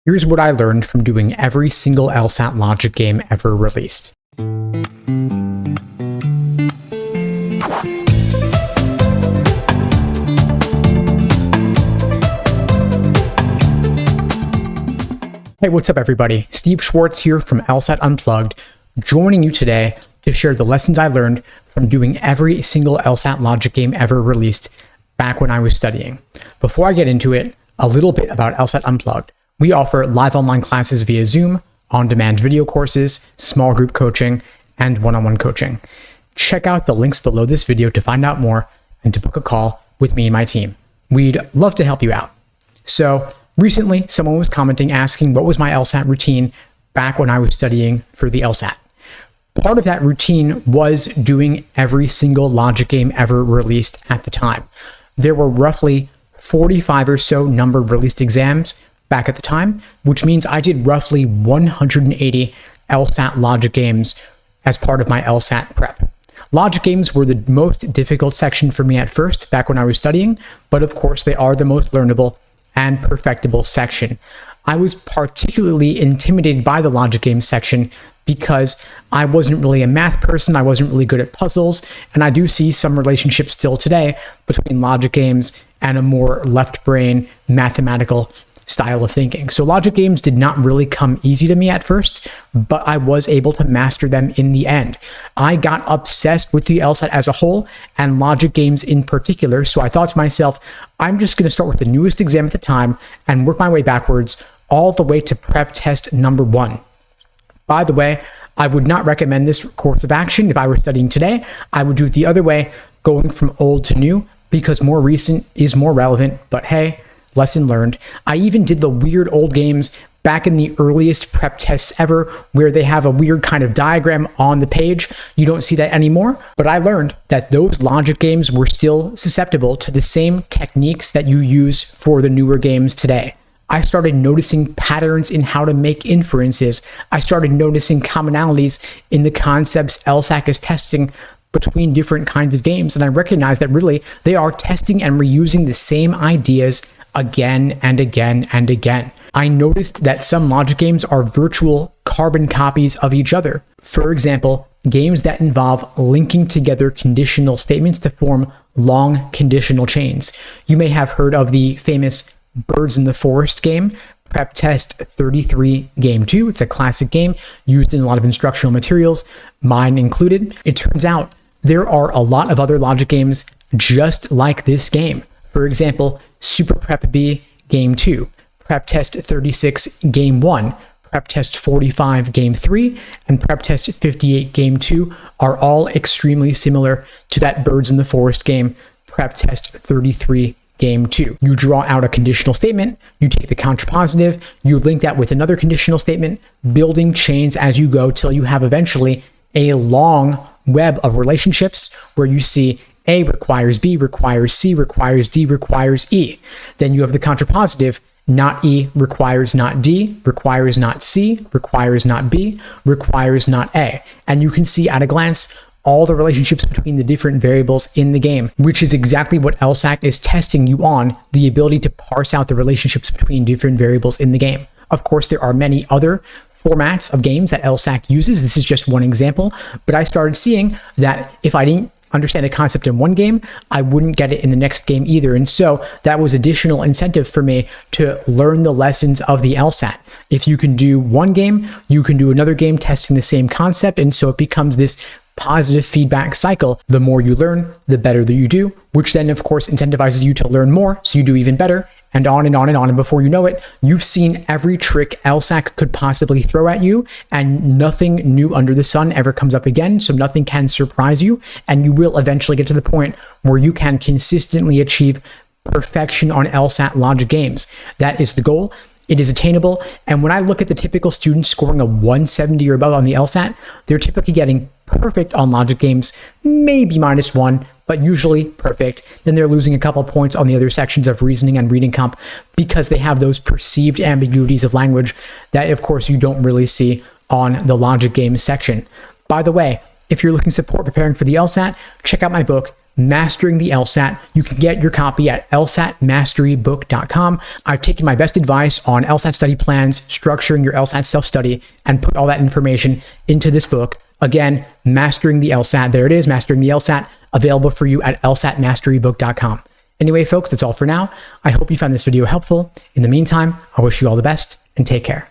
Here's what I learned from doing every single LSAT logic game ever released. Hey, what's up everybody? Steve Schwartz here from LSAT Unplugged, joining you today to share the lessons I learned from doing every single LSAT logic game ever released back when I was studying. Before I get into it, a little bit about LSAT Unplugged. We offer live online classes via Zoom, on-demand video courses, small group coaching, and one-on-one coaching. Check out the links below this video to find out more and to book a call with me and my team. We'd love to help you out. So, recently, someone was commenting asking what was my LSAT routine back when I was studying for the LSAT. Part of that routine was doing every single logic game ever released at the time. There were roughly 45 or so numbered released exams back at the time, which means I did roughly 180 LSAT logic games as part of my LSAT prep. Logic games were the most difficult section for me at first, back when I was studying, but of course they are the most learnable and perfectible section. I was particularly intimidated by the logic game section because I wasn't really a math person, I wasn't really good at puzzles, and I do see some relationships still today between logic games and a more left brain mathematical style of thinking. So logic games did not really come easy to me at first, but I was able to master them in the end. I got obsessed with the LSAT as a whole and logic games in particular, so I thought to myself, I'm just going to start with the newest exam at the time and work my way backwards all the way to PrepTest number 1. By the way, I would not recommend this course of action if I were studying today. I would do it the other way, going from old to new, because more recent is more relevant, but hey, lesson learned. I even did the weird old games back in the earliest prep tests ever, where they have a weird kind of diagram on the page. You don't see that anymore, but I learned that those logic games were still susceptible to the same techniques that you use for the newer games today. I started noticing patterns in how to make inferences. I started noticing commonalities in the concepts LSAT is testing between different kinds of games, and I recognized that really they are testing and reusing the same ideas again and again and again. I noticed that some logic games are virtual carbon copies of each other. For example, games that involve linking together conditional statements to form long conditional chains. You may have heard of the famous Birds in the Forest game, PrepTest 33 Game 2. It's a classic game used in a lot of instructional materials, mine included. It turns out there are a lot of other logic games just like this game. For example, Super Prep B Game 2, PrepTest 36 Game 1, PrepTest 45 Game 3, and PrepTest 58 Game 2 are all extremely similar to that Birds in the Forest game, PrepTest 33 Game 2. You draw out a conditional statement, you take the contrapositive, you link that with another conditional statement, building chains as you go till you have eventually a long web of relationships where you see A requires B, requires C, requires D, requires E. Then you have the contrapositive, not E requires not D, requires not C, requires not B, requires not A. And you can see at a glance all the relationships between the different variables in the game, which is exactly what LSAT is testing you on, the ability to parse out the relationships between different variables in the game. Of course, there are many other formats of games that LSAT uses. This is just one example, but I started seeing that if I didn't understand a concept in one game, I wouldn't get it in the next game either. And so that was additional incentive for me to learn the lessons of the LSAT. If you can do one game, you can do another game testing the same concept. And so it becomes this positive feedback cycle. The more you learn, the better that you do, which then of course incentivizes you to learn more, so you do even better, and on and on and on. And before you know it, you've seen every trick LSAT could possibly throw at you, and nothing new under the sun ever comes up again, so nothing can surprise you, and you will eventually get to the point where you can consistently achieve perfection on LSAT logic games. That is the goal. It is attainable, and when I look at the typical student scoring a 170 or above on the LSAT, they're typically getting perfect on logic games, maybe -1, but usually perfect. Then they're losing a couple points on the other sections of reasoning and reading comp because they have those perceived ambiguities of language that, of course, you don't really see on the logic game section. By the way, if you're looking to support preparing for the LSAT, check out my book, Mastering the LSAT. You can get your copy at lsatmasterybook.com. I've taken my best advice on LSAT study plans, structuring your LSAT self-study, and put all that information into this book. Again, Mastering the LSAT. There it is, Mastering the LSAT, available for you at lsatmasterybook.com. Anyway, folks, that's all for now. I hope you found this video helpful. In the meantime, I wish you all the best and take care.